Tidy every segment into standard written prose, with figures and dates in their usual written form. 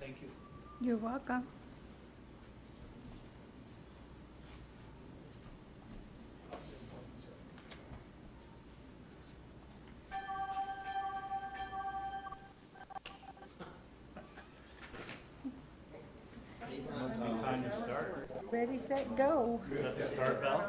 Thank you. You're welcome. Must be time to start. Ready, set, go. Is that the start bell? All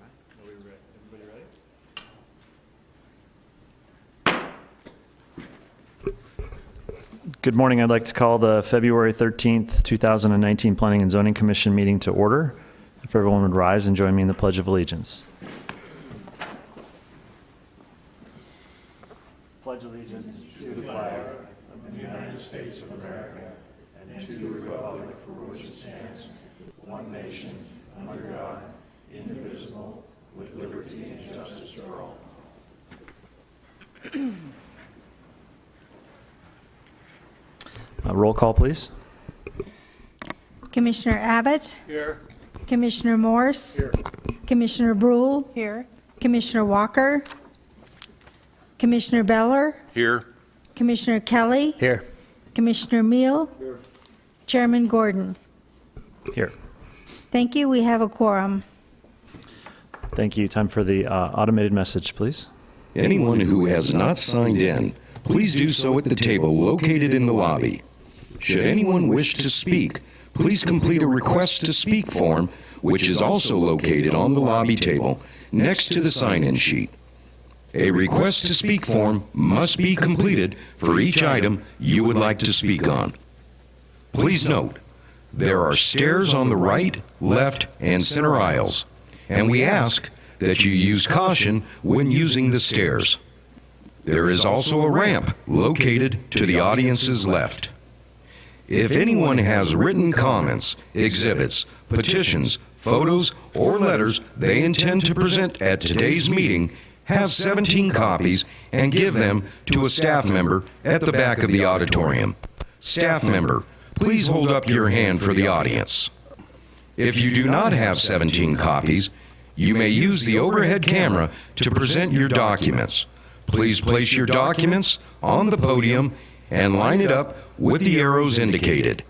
right, are we ready? Everybody ready? Good morning. I'd like to call the February 13th, 2019 Planning and Zoning Commission meeting to order. If everyone would rise and join me in the Pledge of Allegiance. Pledge allegiance to the flag of the United States of America and to the republic for which it stands, one nation, under God, indivisible, with liberty and justice for all. Roll call, please. Commissioner Abbott? Here. Commissioner Morse? Here. Commissioner Brule? Here. Commissioner Walker? Commissioner Beller? Here. Commissioner Kelly? Here. Commissioner Meal? Here. Chairman Gordon? Here. Thank you. We have a quorum. Thank you. Time for the automated message, please. Anyone who has not signed in, please do so at the table located in the lobby. Should anyone wish to speak, please complete a request to speak form, which is also located on the lobby table next to the sign-in sheet. A request to speak form must be completed for each item you would like to speak on. Please note, there are stairs on the right, left, and center aisles, and we ask that you use caution when using the stairs. There is also a ramp located to the audience's left. If anyone has written comments, exhibits, petitions, photos, or letters they intend to present at today's meeting, have 17 copies and give them to a staff member at the back of the auditorium. Staff member, please hold up your hand for the audience. If you do not have 17 copies, you may use the overhead camera to present your documents. Please place your documents on the podium and line it up with the arrows indicated.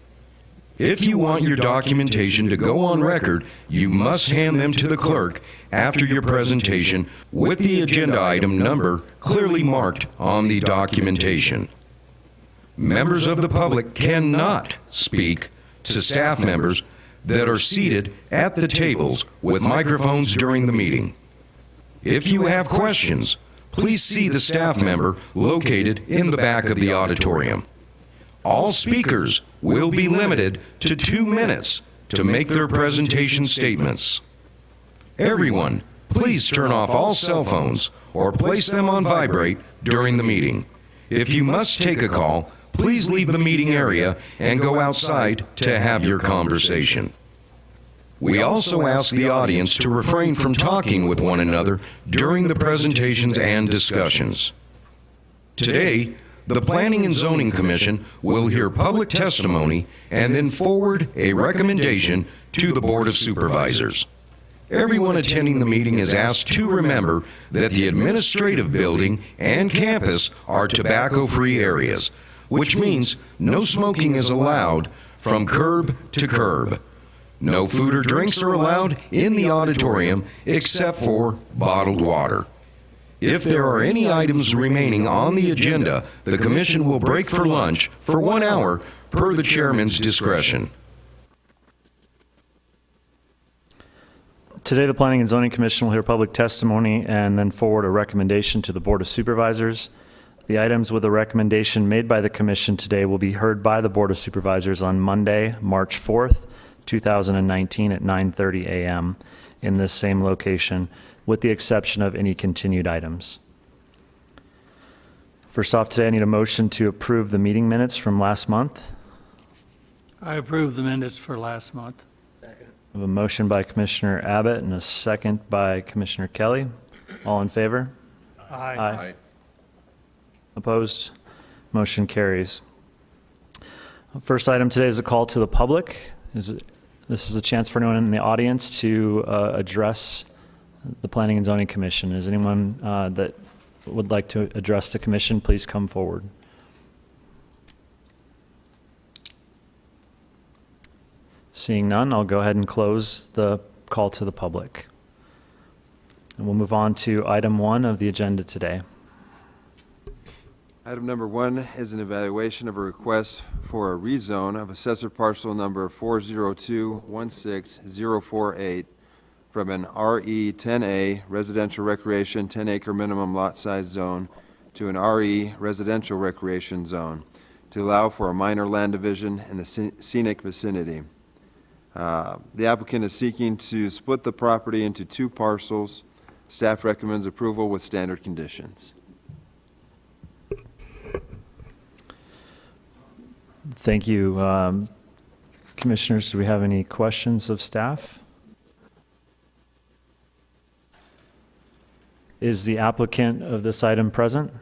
If you want your documentation to go on record, you must hand them to the clerk after your presentation with the agenda item number clearly marked on the documentation. Members of the public cannot speak to staff members that are seated at the tables with microphones during the meeting. If you have questions, please see the staff member located in the back of the auditorium. All speakers will be limited to 2 minutes to make their presentation statements. Everyone, please turn off all cell phones or place them on vibrate during the meeting. If you must take a call, please leave the meeting area and go outside to have your conversation. We also ask the audience to refrain from talking with one another during the presentations and discussions. Today, the Planning and Zoning Commission will hear public testimony and then forward a recommendation to the Board of Supervisors. Everyone attending the meeting is asked to remember that the administrative building and campus are tobacco-free areas, which means no smoking is allowed from curb to curb. No food or drinks are allowed in the auditorium except for bottled water. If there are any items remaining on the agenda, the Commission will break for lunch for 1 hour per the Chairman's discretion. Today, the Planning and Zoning Commission will hear public testimony and then forward a recommendation to the Board of Supervisors. The items with a recommendation made by the Commission today will be heard by the Board of Supervisors on Monday, March 4th, 2019 at 9:30 a.m. in this same location, with the exception of any continued items. First off, today I need a motion to approve the meeting minutes from last month. I approve the minutes for last month. I have a motion by Commissioner Abbott and a second by Commissioner Kelly. All in favor? Aye. Opposed? Motion carries. First item today is a call to the public. This is a chance for anyone in the audience to address the Planning and Zoning Commission. Is anyone that would like to address the commission, please come forward. Seeing none, I'll go ahead and close the call to the public. And we'll move on to item 1 of the agenda today. Item number 1 is an evaluation of a request for a rezone of assessor parcel number 402-16048 from an RE 10A residential recreation 10-acre minimum lot size zone to an RE residential recreation zone to allow for a minor land division in the scenic vicinity. The applicant is seeking to split the property into 2 parcels. Staff recommends approval with standard conditions. Thank you. Commissioners, do we have any questions of staff? Is the applicant of this item present?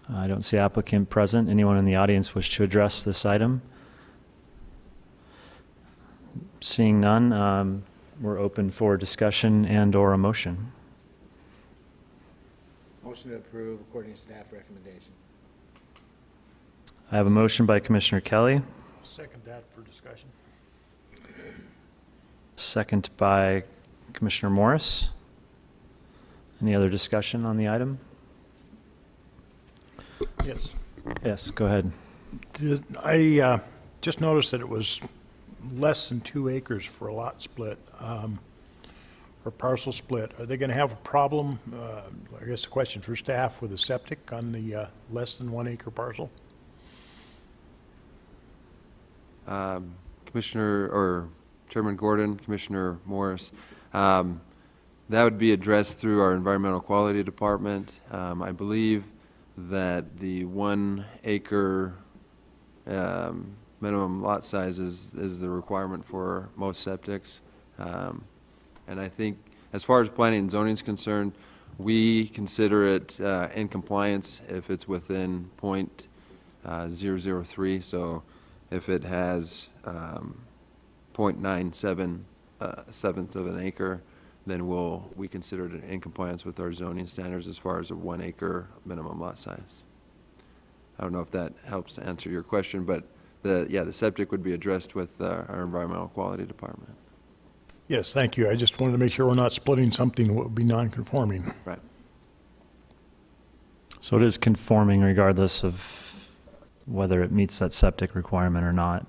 I don't see applicant present. Anyone in the audience wish to address this item? Seeing none, we're open for discussion and/or a motion. Motion to approve according to staff recommendation. I have a motion by Commissioner Kelly, I'll second that for discussion. second by Commissioner Morris. Any other discussion on the item? Yes. Yes, go ahead. I just noticed that it was less than 2 acres for a lot split, or parcel split. Are they going to have a problem, I guess the question for staff, with a septic on the less than 1 acre parcel? Commissioner, or Chairman Gordon, Commissioner Morris, that would be addressed through our Environmental Quality Department. I believe that the 1 acre minimum lot size is the requirement for most septics. And I think as far as planning and zoning is concerned, we consider it in compliance if it's within .003. So if it has 0.97 sevenths of an acre, then we consider it in compliance with our zoning standards as far as a 1 acre minimum lot size. I don't know if that helps answer your question, but the septic would be addressed with our Environmental Quality Department. Yes, thank you. I just wanted to make sure we're not splitting something that would be non-conforming. Right. So it is conforming regardless of whether it meets that septic requirement or not,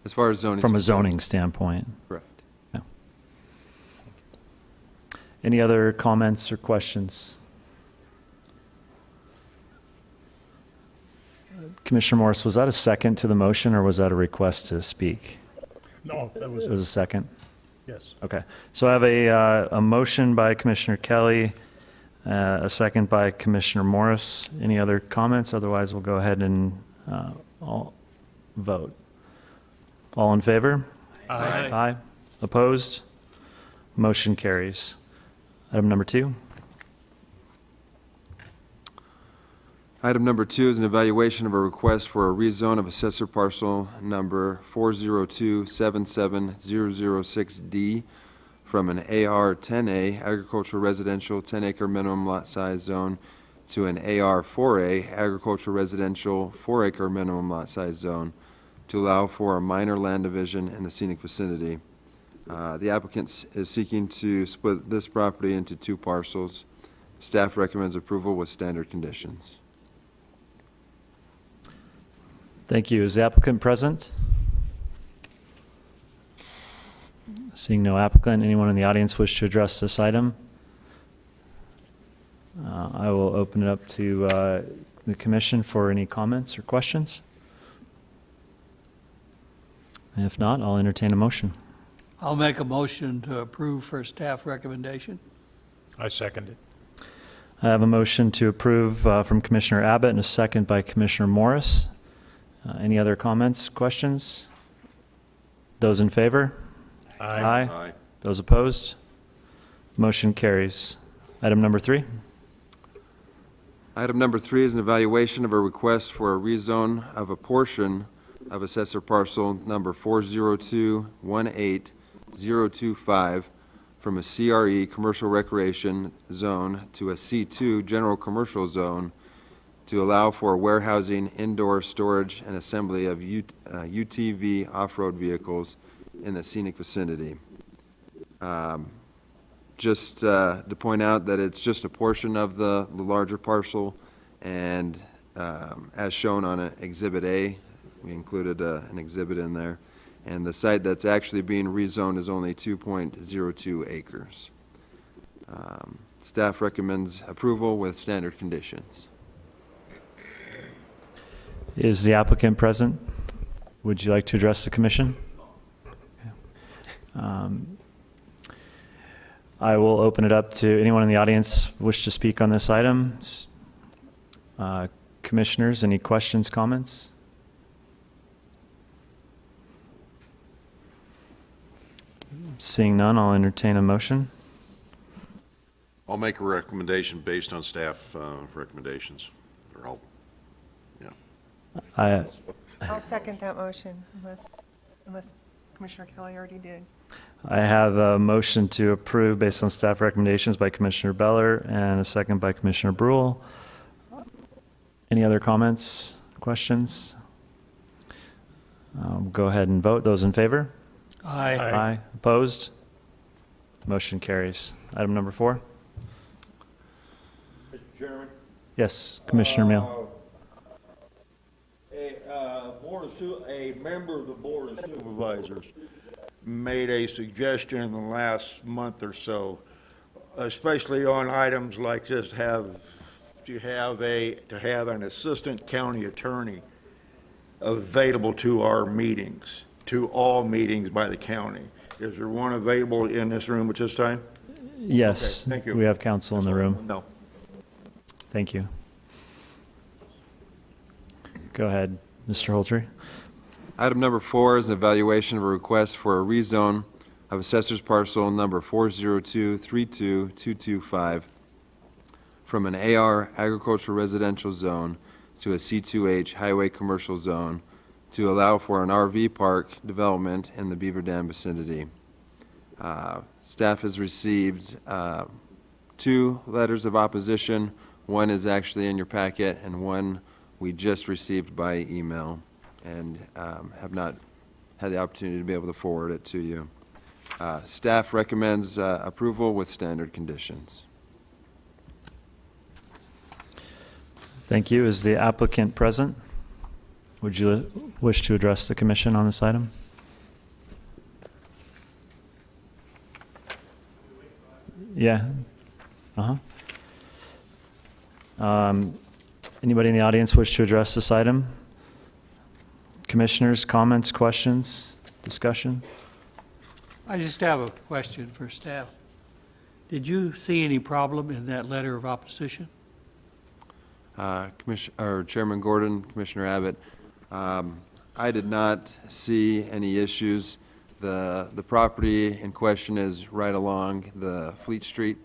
As far as zoning. from a zoning standpoint. Correct. Any other comments or questions? Commissioner Morris, was that a second to the motion, or was that a request to speak? No, that It was, was a second? yes. Okay. So I have a motion by Commissioner Kelly, a second by Commissioner Morris. Any other comments? Otherwise, we'll go ahead and all vote. All in favor? Aye. Aye. Opposed? Motion carries. Item number 2. Item number 2 is an evaluation of a request for a rezone of assessor parcel number 402-77006D from an AR 10A agricultural residential 10-acre minimum lot size zone to an AR 4A agricultural residential 4-acre minimum lot size zone to allow for a minor land division in the scenic vicinity. The applicant is seeking to split this property into 2 parcels. Staff recommends approval with standard conditions. Thank you. Is the applicant present? Seeing no applicant, anyone in the audience wish to address this item? I will open it up to the commission for any comments or questions. If not, I'll entertain a motion. I'll make a motion to approve for staff recommendation. I second it. I have a motion to approve from Commissioner Abbott and a second by Commissioner Morris. Any other comments, questions? Those in favor? Aye. Those opposed? Motion carries. Item number 3. Item number 3 is an evaluation of a request for a rezone of a portion of assessor parcel number 402-18025 from a CRE commercial recreation zone to a C2 general commercial zone to allow for warehousing, indoor storage, and assembly of UTV off-road vehicles in the scenic vicinity. Just to point out that it's just a portion of the larger parcel, and as shown on Exhibit A, we included an exhibit in there, and the site that's actually being rezoned is only 2.02 acres. Staff recommends approval with standard conditions. Is the applicant present? Would you like to address the commission? I will open it up to anyone in the audience wish to speak on this item. Commissioners, any questions, comments? Seeing none, I'll entertain a motion. I'll make a recommendation based on staff recommendations, or I'll second that motion unless Commissioner Kelly already did. I have a motion to approve based on staff recommendations by Commissioner Beller and a second by Commissioner Brule. Any other comments, questions? Go ahead and vote. Those in favor? Aye. Aye. Opposed? Motion carries. Item number 4. Mr. Chairman? Yes, Commissioner Meal. A member of the Board of Supervisors made a suggestion in the last month or so, especially on items like this, to have an assistant county attorney available to our meetings, to all meetings by the county. Is there one available in this room at this time? Yes, Okay, thank you. we have counsel in the room. No. Thank you. Go ahead, Mr. Holtry. Item number 4 is an evaluation of a request for a rezone of assessor's parcel number 402-32225 from an AR agricultural residential zone to a C2H highway commercial zone to allow for an RV park development in the Beaver Dam vicinity. Staff has received 2 letters of opposition. One is actually in your packet, and one we just received by email, and have not had the opportunity to be able to forward it to you. Staff recommends approval with standard conditions. Thank you. Is the applicant present? Would you wish to address the commission on this item? Yeah. Anybody in the audience wish to address this item? Commissioners, comments, questions, discussion? I just have a question for staff. Did you see any problem in that letter of opposition? Chairman Gordon, Commissioner Abbott, I did not see any issues. The property in question is right along the Fleet Street,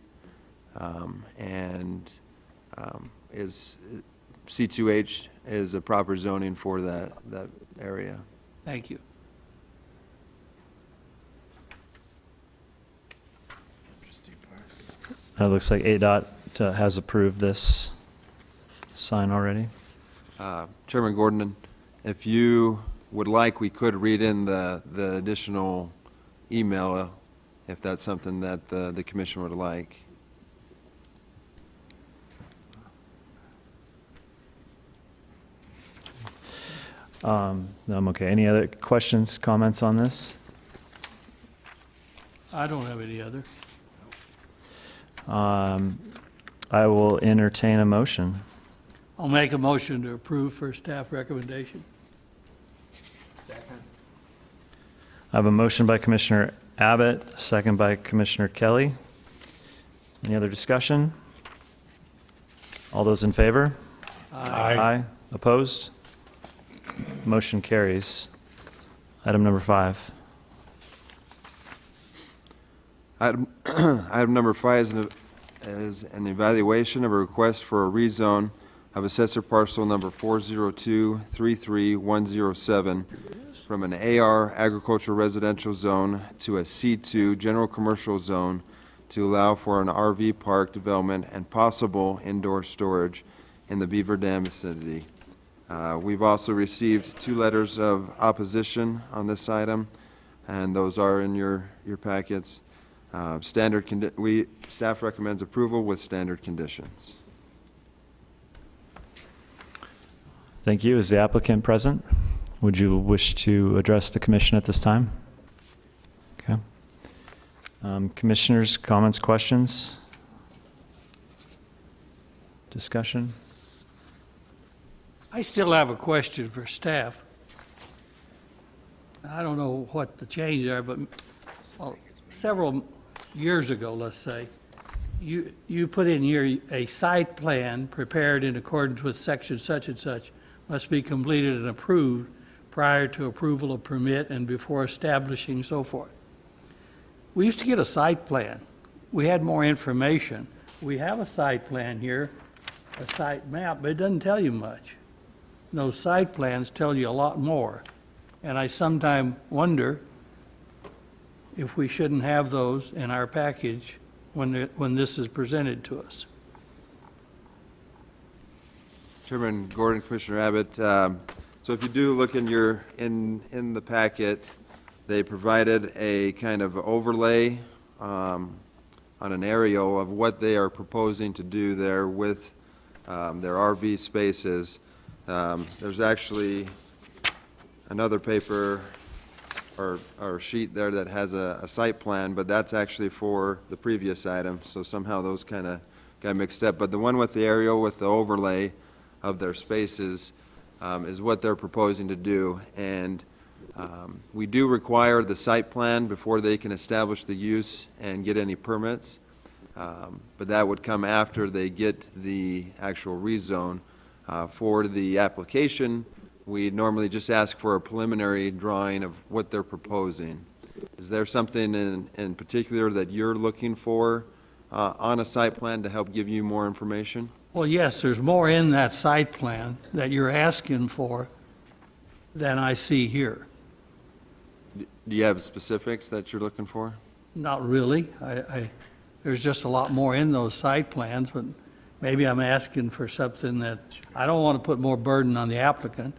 and is C2H is a proper zoning for that area. Thank you. It looks like ADOT has approved this sign already. Chairman Gordon, if you would like, we could read in the additional email if that's something that the commission would like. No, I'm okay. Any other questions, comments on this? I don't have any other. I will entertain a motion. I'll make a motion to approve for staff recommendation. Second. I have a motion by Commissioner Abbott, a second by Commissioner Kelly. Any other discussion? All those in favor? Aye. Opposed? Motion carries. Item number 5. Item number 5 is an evaluation of a request for a rezone of assessor parcel number 402-33107 from an AR agricultural residential zone to a C2 general commercial zone to allow for an RV park development and possible indoor storage in the Beaver Dam vicinity. We've also received 2 letters of opposition on this item, and those are in your packets. Staff recommends approval with standard conditions. Thank you. Is the applicant present? Would you wish to address the commission at this time? Okay. Commissioners, comments, questions? Discussion? I still have a question for staff. I don't know what the changes are, but several years ago, let's say, you put in here a site plan prepared in accordance with section such and such must be completed and approved prior to approval of permit and before establishing so forth. We used to get a site plan. We had more information. We have a site plan here, a site map, but it doesn't tell you much. Those site plans tell you a lot more. And I sometimes wonder if we shouldn't have those in our package when this is presented to us. Chairman Gordon, Commissioner Abbott, so if you do look in the packet, they provided a kind of overlay on an aerial of what they are proposing to do there with their RV spaces. There's actually another paper or sheet there that has a site plan, but that's actually for the previous item, so somehow those kind of got mixed up. But the one with the aerial with the overlay of their spaces is what they're proposing to do. And we do require the site plan before they can establish the use and get any permits, but that would come after they get the actual rezone. For the application, we normally just ask for a preliminary drawing of what they're proposing. Is there something in particular that you're looking for on a site plan to help give you more information? Well, yes, there's more in that site plan that you're asking for than I see here. Do you have specifics that you're looking for? Not really. There's just a lot more in those site plans, but maybe I'm asking for something that, I don't want to put more burden on the applicant,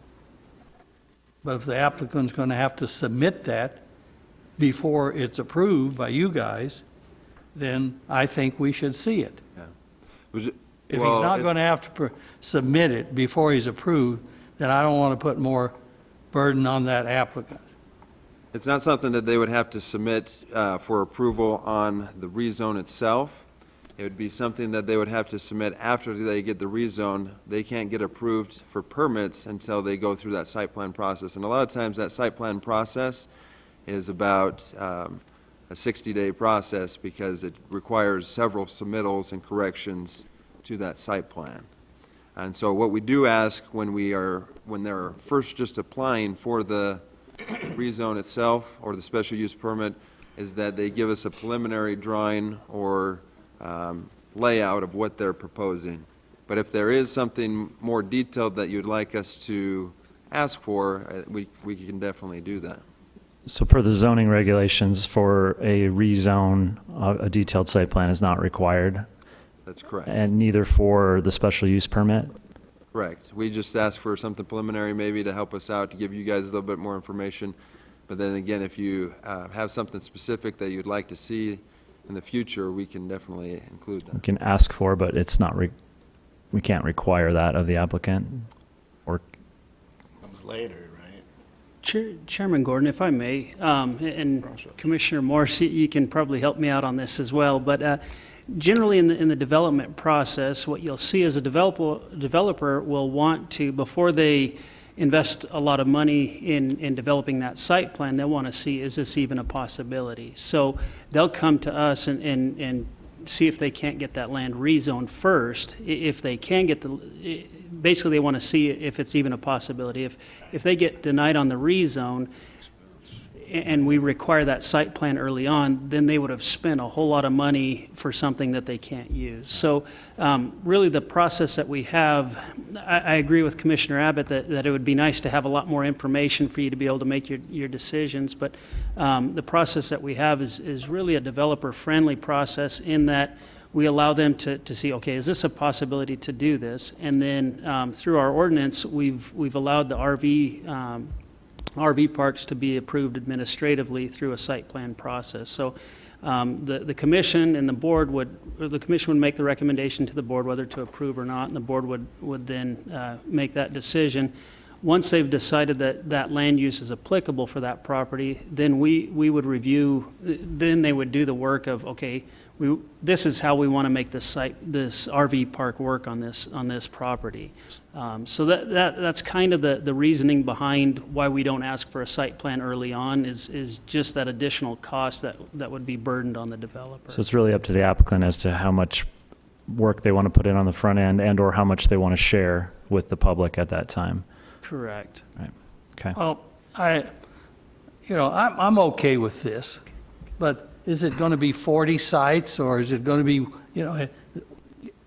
but if the applicant's going to have to submit that before it's approved by you guys, then I think we should see it. If he's not going to have to submit it before he's approved, then I don't want to put more burden on that applicant. It's not something that they would have to submit for approval on the rezone itself. It would be something that they would have to submit after they get the rezone. They can't get approved for permits until they go through that site plan process. And a lot of times that site plan process is about a 60-day process because it requires several submittals and corrections to that site plan. And so what we do ask when they're first just applying for the rezone itself or the special use permit is that they give us a preliminary drawing or layout of what they're proposing. But if there is something more detailed that you'd like us to ask for, we can definitely do that. So per the zoning regulations, for a rezone, a detailed site plan is not required, That's correct. and neither for the special use permit? Correct. We just asked for something preliminary maybe to help us out, to give you guys a little bit more information. But then again, if you have something specific that you'd like to see in the future, we can definitely include We that. can ask for, but it's not, we can't require that of the applicant, or Comes later, right? Chairman Gordon, if I may, and Commissioner Morse, you can probably help me out on this as well, but generally in the development process, what you'll see is a developer will want to, before they invest a lot of money in developing that site plan, they'll want to see, is this even a possibility? So they'll come to us and see if they can't get that land rezoned first. If they can get basically they want to see if it's even a possibility. If they get denied on the rezone, and we require that site plan early on, then they would have spent a whole lot of money for something that they can't use. So really, the process that we have, I agree with Commissioner Abbott that it would be nice to have a lot more information for you to be able to make your decisions, but the process that we have is really a developer-friendly process in that we allow them to see, okay, is this a possibility to do this? And then through our ordinance, we've allowed the RV parks to be approved administratively through a site plan process. So the commission and the board the commission would make the recommendation to the board whether to approve or not, and the board would then make that decision. Once they've decided that that land use is applicable for that property, then we would review, then they would do the work of, okay, this is how we want to make this RV park work on this property. So that's kind of the reasoning behind why we don't ask for a site plan early on is just that additional cost that would be burdened on the developer. So it's really up to the applicant as to how much work they want to put in on the front end and/or how much they want to share with the public at that time. Correct. Right. Okay. Well, I'm okay with this, but is it going to be 40 sites, or is it going to be,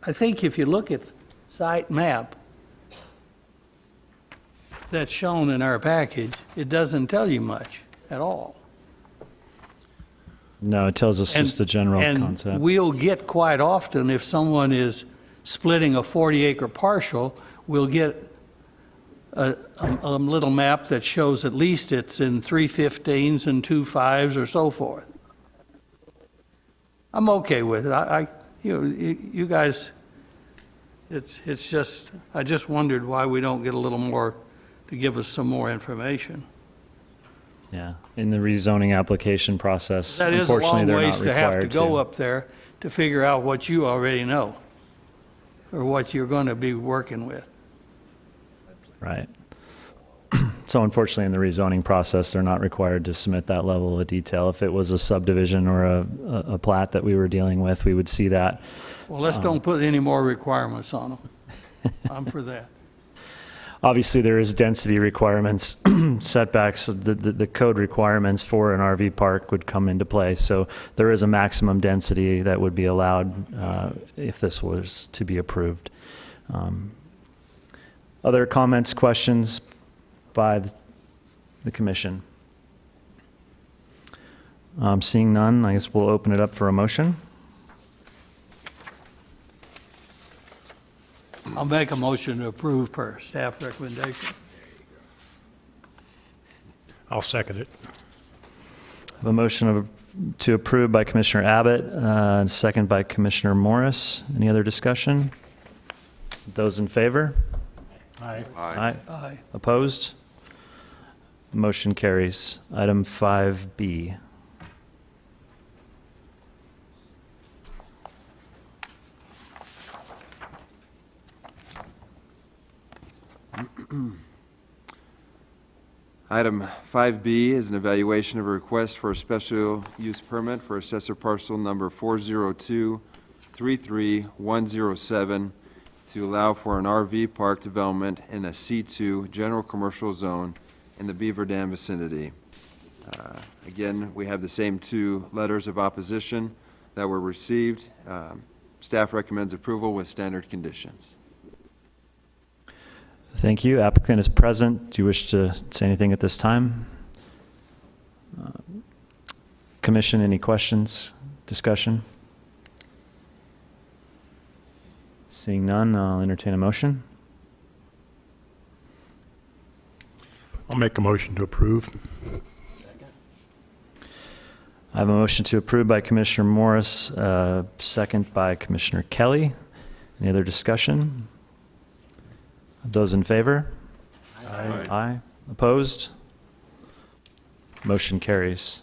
I think if you look at site map that's shown in our package, it doesn't tell you much at all. No, it tells us just the general concept. And we'll get quite often, if someone is splitting a 40-acre parcel, we'll get a little map that shows at least it's in 3/15s and 2/5s or so forth. I'm okay with it. You guys, it's just, I just wondered why we don't get a little more to give us some more information. Yeah, in the rezoning application process, That is a unfortunately, long they're ways not to have to required go to. up there to figure out what you already know, or what you're going to be working with. Right. So unfortunately, in the rezoning process, they're not required to submit that level of detail. If it was a subdivision or a plat that we were dealing with, we would see that. Well, let's don't put any more requirements on them. I'm for that. Obviously, there is density requirements, setbacks, the code requirements for an RV park would come into play. So there is a maximum density that would be allowed if this was to be approved. Other comments, questions by the commission? Seeing none, I guess we'll open it up for a motion. I'll make a motion to approve per staff recommendation. I'll second it. I have a motion to approve by Commissioner Abbott, second by Commissioner Morris. Any other discussion? Those in favor? Aye. Aye. Aye. Opposed? Motion carries. Item 5B. Item 5B is an evaluation of a request for a special use permit for assessor parcel number 402-33107 to allow for an RV park development in a C2 general commercial zone in the Beaver Dam vicinity. Again, we have the same two letters of opposition that were received. Staff recommends approval with standard conditions. Thank you. Applicant is present. Do you wish to say anything at this time? Commission, any questions, discussion? Seeing none, I'll entertain a motion. I'll make a motion to approve. I have a motion to approve by Commissioner Morris, second by Commissioner Kelly. Any other discussion? Those in favor? Aye. Aye. Opposed? Motion carries.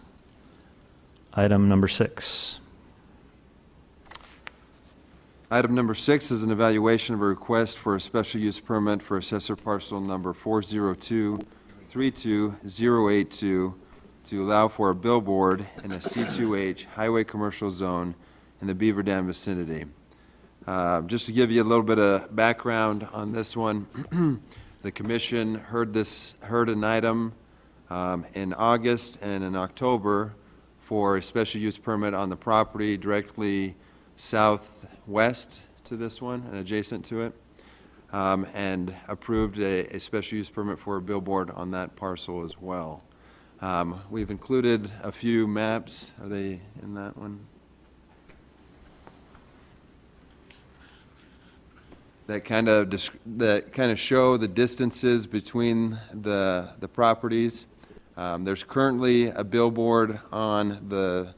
Item number 6. Item number 6 is an evaluation of a request for a special use permit for assessor parcel number 402-32082 to allow for a billboard in a C2H highway commercial zone in the Beaver Dam vicinity. Just to give you a little bit of background on this one, the commission heard an item in August and in October for a special use permit on the property directly southwest to this one and adjacent to it, and approved a special use permit for a billboard on that parcel as well. We've included a few maps. Are they in that one? That kind of show the distances between the properties. There's currently a billboard on the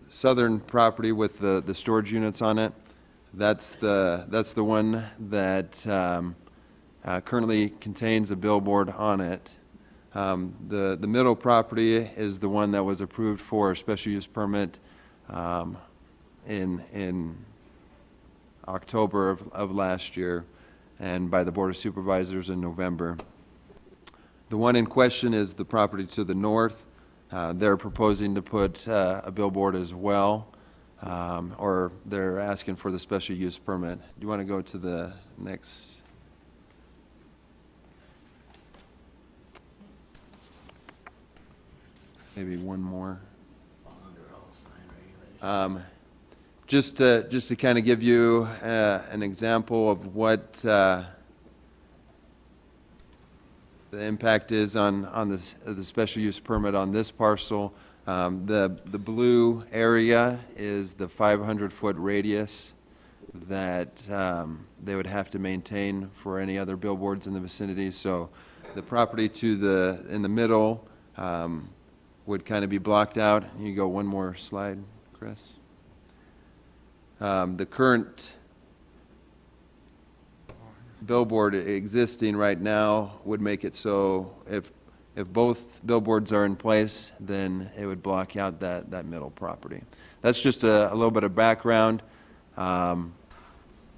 southern property with the storage units on it. That's the one that currently contains a billboard on it. The middle property is the one that was approved for a special use permit in October of last year and by the Board of Supervisors in November. The one in question is the property to the north. They're proposing to put a billboard as well, or they're asking for the special use permit. Do you want to go to the next? Maybe one more. Just to kind of give you an example of what the impact is on the special use permit on this parcel. The blue area is the 500-foot radius that they would have to maintain for any other billboards in the vicinity. So the property in the middle would kind of be blocked out. You go one more slide, Chris. The current billboard existing right now would make it so if both billboards are in place, then it would block out that middle property. That's just a little bit of background.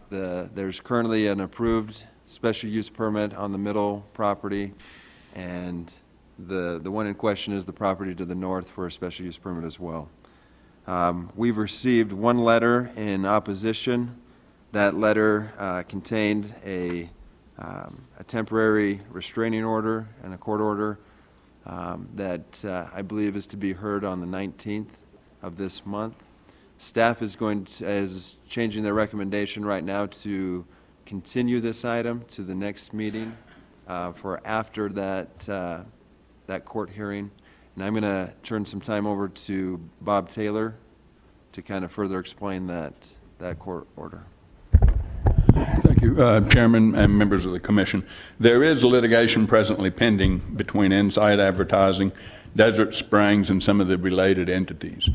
There's currently an approved special use permit on the middle property, and the one in question is the property to the north for a special use permit as well. We've received one letter in opposition. That letter contained a temporary restraining order and a court order that I believe is to be heard on the 19th of this month. Staff is changing their recommendation right now to continue this item to the next meeting for after that court hearing. And I'm going to turn some time over to Bob Taylor to kind of further explain that court order. Thank you, Chairman and members of the Commission. There is litigation presently pending between Insight Advertising, Desert Springs, and some of the related entities.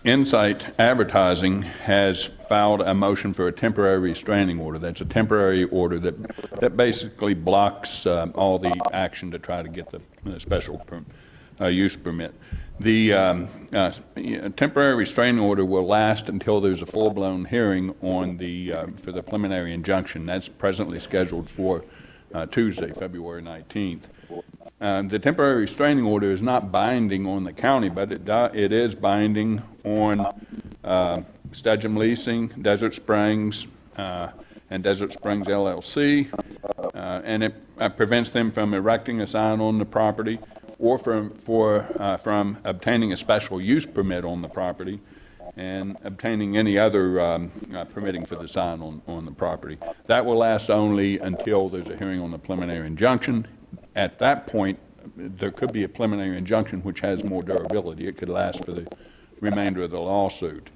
Insight Advertising has filed a motion for a temporary restraining order. That's a temporary order that basically blocks all the action to try to get the special use permit. The temporary restraining order will last until there's a full-blown hearing on for the preliminary injunction. That's presently scheduled for Tuesday, February 19th. The temporary restraining order is not binding on the county, but it is binding on Stedham Leasing, Desert Springs, and Desert Springs LLC, and it prevents them from erecting a sign on the property or from obtaining a special use permit on the property and obtaining any other permitting for the sign on the property. That will last only until there's a hearing on the preliminary injunction. At that point, there could be a preliminary injunction which has more durability. It could last for the remainder of the lawsuit.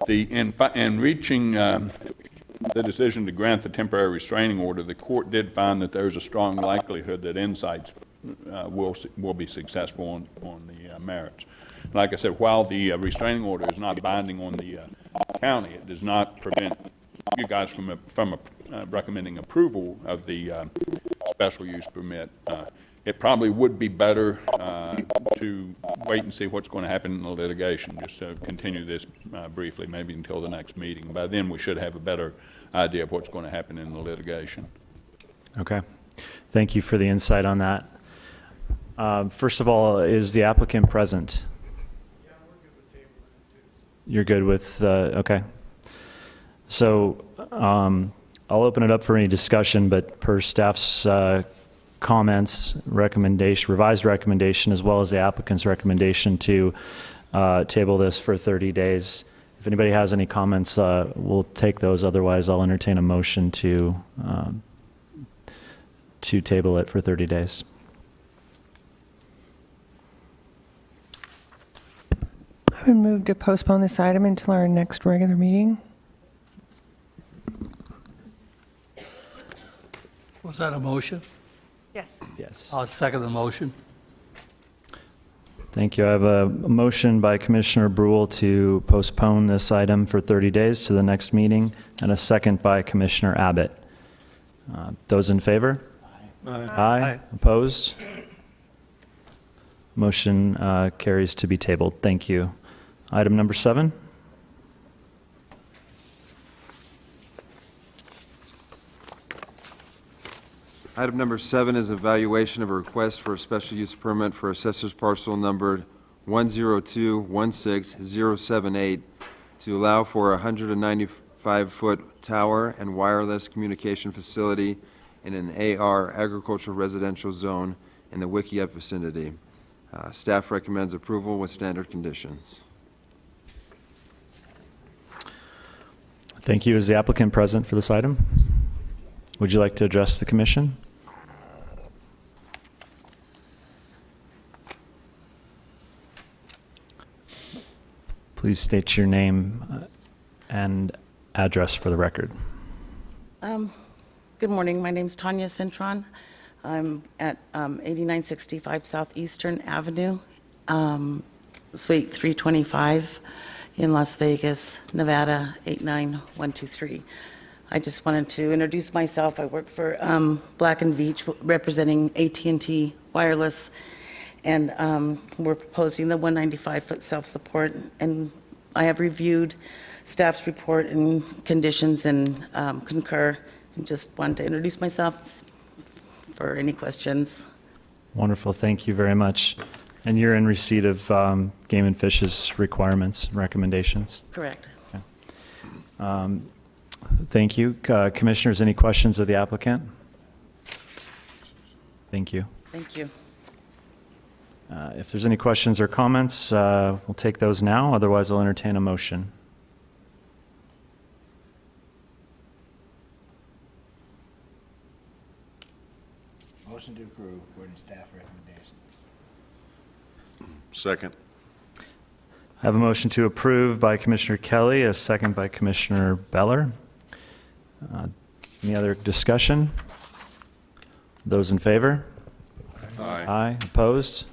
In reaching the decision to grant the temporary restraining order, the court did find that there's a strong likelihood that Insights will be successful on the merits. Like I said, while the restraining order is not binding on the county, it does not prevent you guys from recommending approval of the special use permit. It probably would be better to wait and see what's going to happen in the litigation, just to continue this briefly, maybe until the next meeting. By then, we should have a better idea of what's going to happen in the litigation. Okay. Thank you for the insight on that. First of all, is the applicant present? Yeah, we're good with table too. You're good with, okay. So I'll open it up for any discussion, but per staff's comments, revised recommendation, as well as the applicant's recommendation to table this for 30 days. If anybody has any comments, we'll take those. Otherwise, I'll entertain a motion to table it for 30 days. I would move to postpone this item until our next regular meeting. Was that a motion? Yes. Yes. I'll second the motion. Thank you. I have a motion by Commissioner Brule to postpone this item for 30 days to the next meeting, and a second by Commissioner Abbott. Those in favor? Aye. Opposed? Motion carries to be tabled. Thank you. Item number 7. Item number 7 is evaluation of a request for a special use permit for assessor's parcel number 102-16078 to allow for a 195-foot tower and wireless communication facility in an AR agricultural residential zone in the Wickiup vicinity. Staff recommends approval with standard conditions. Thank you. Is the applicant present for this item? Would you like to address the commission? Please state your name and address for the record. Good morning. My name's Tanya Cintron. I'm at 8965 Southeastern Avenue, Suite 325 in Las Vegas, Nevada 89123. I just wanted to introduce myself. I work for Black & Veatch, representing AT&T Wireless, and we're proposing the 195-foot self-support. And I have reviewed staff's report and conditions and concur, and just wanted to introduce myself for any questions. Wonderful. Thank you very much. And you're in receipt of Game and Fish's requirements, recommendations? Correct. Okay. Thank you. Commissioners, any questions of the applicant? Thank you. Thank you. If there's any questions or comments, we'll take those now. Otherwise, I'll entertain a motion. Motion to approve according to staff recommendation. Second. I have a motion to approve by Commissioner Kelly, a second by Commissioner Beller. Any other discussion? Those in favor? Aye. Aye. Opposed?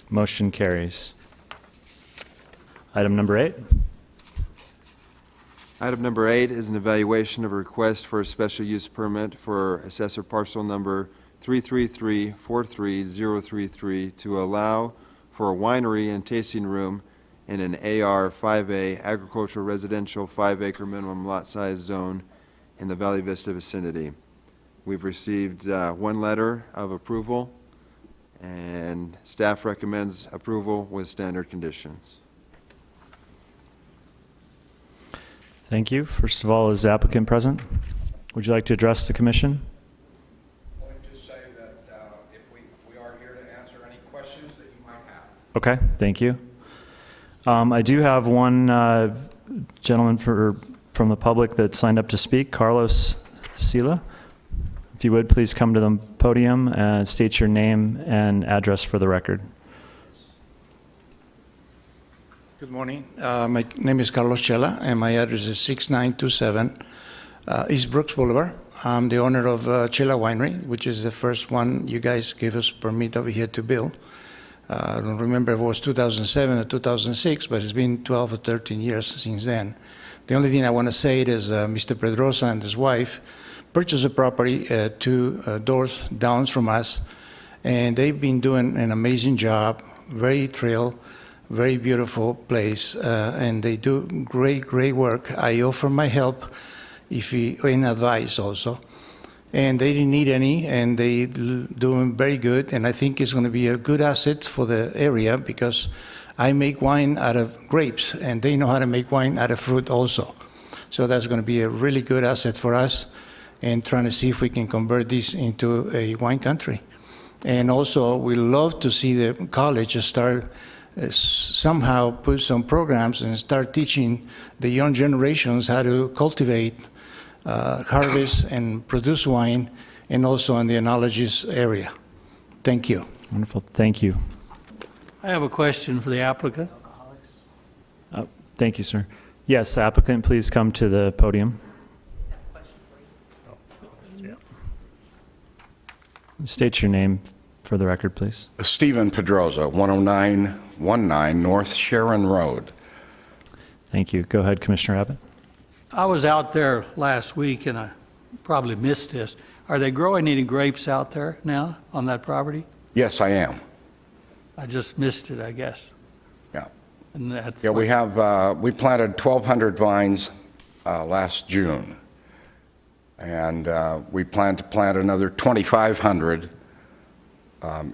Motion carries. Item number 8. Item number 8 is an evaluation of a request for a special use permit for assessor parcel number 333-43033 to allow for a winery and tasting room in an AR 5A agricultural residential 5-acre minimum lot size zone in the Valley Vista vicinity. We've received one letter of approval, and staff recommends approval with standard conditions. Thank you. First of all, is the applicant present? Would you like to address the commission? I wanted to say that if we are here to answer any questions that you might have. Okay, thank you. I do have one gentleman from the public that signed up to speak, Carlos Sila. If you would, please come to the podium and state your name and address for the record. Good morning. My name is Carlos Chela, and my address is 6927 East Brooks Boulevard. I'm the owner of Chela Winery, which is the first one you guys gave us permit over here to build. I don't remember if it was 2007 or 2006, but it's been 12 or 13 years since then. The only thing I want to say is Mr. Pedrosa and his wife purchased a property 2 doors down from us, and they've been doing an amazing job, very thrill, very beautiful place, and they do great work. I offer my help in advice also. And they didn't need any, and they doing very good, and I think it's going to be a good asset for the area because I make wine out of grapes, and they know how to make wine out of fruit also. So that's going to be a really good asset for us. and trying to see if we can convert this into a wine country. And also, we love to see the college start somehow put some programs and start teaching the young generations how to cultivate, harvest, and produce wine, and also in the enologist area. Thank you. Wonderful, thank you. I have a question for the applicant. Thank you, sir. Yes, applicant, please come to the podium. State your name for the record, please. Stephen Pedroza, 10919 North Sharon Road. Thank you. Go ahead, Commissioner Abbott. I was out there last week, and I probably missed this. Are they growing any grapes out there now on that property? Yes, I am. I just missed it, I guess. Yeah. And that's Yeah, we planted 1,200 vines last June. And we plan to plant another 2,500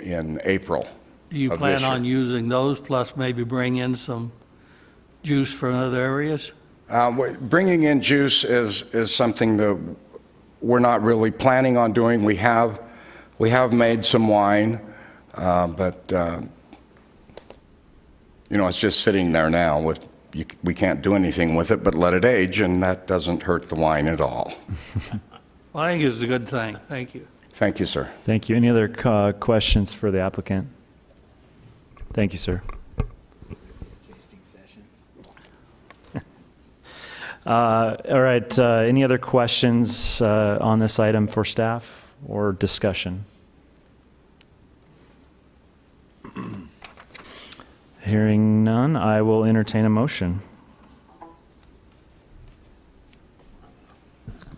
in April. Do you of plan this year. on using those, plus maybe bring in some juice from other areas? Bringing in juice is something that we're not really planning on doing. We have made some wine, but it's just sitting there now. We can't do anything with it but let it age, and that doesn't hurt the wine at all. Well, I think it's a good thing. Thank you. Thank you, sir. Thank you. Any other questions for the applicant? Thank you, sir. Tasting session. All right, any other questions on this item for staff or discussion? Hearing none, I will entertain a motion.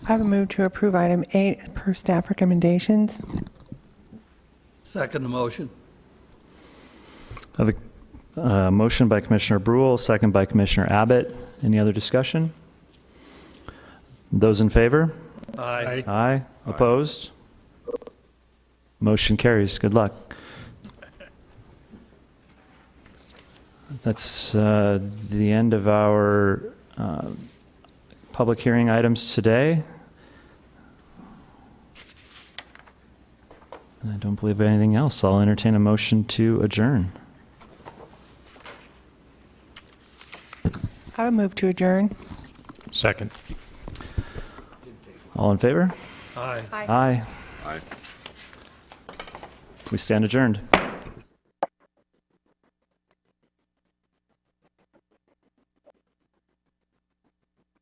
I would move to approve item 8 per staff recommendations. Second motion. I have a motion by Commissioner Brule, second by Commissioner Abbott. Any other discussion? Those in favor? Aye. Aye. Opposed? Motion carries. Good luck. That's the end of our public hearing items today. And I don't believe anything else. I'll entertain a motion to adjourn. I would move to adjourn. Second. All in favor? Aye. Aye. Aye. We stand adjourned.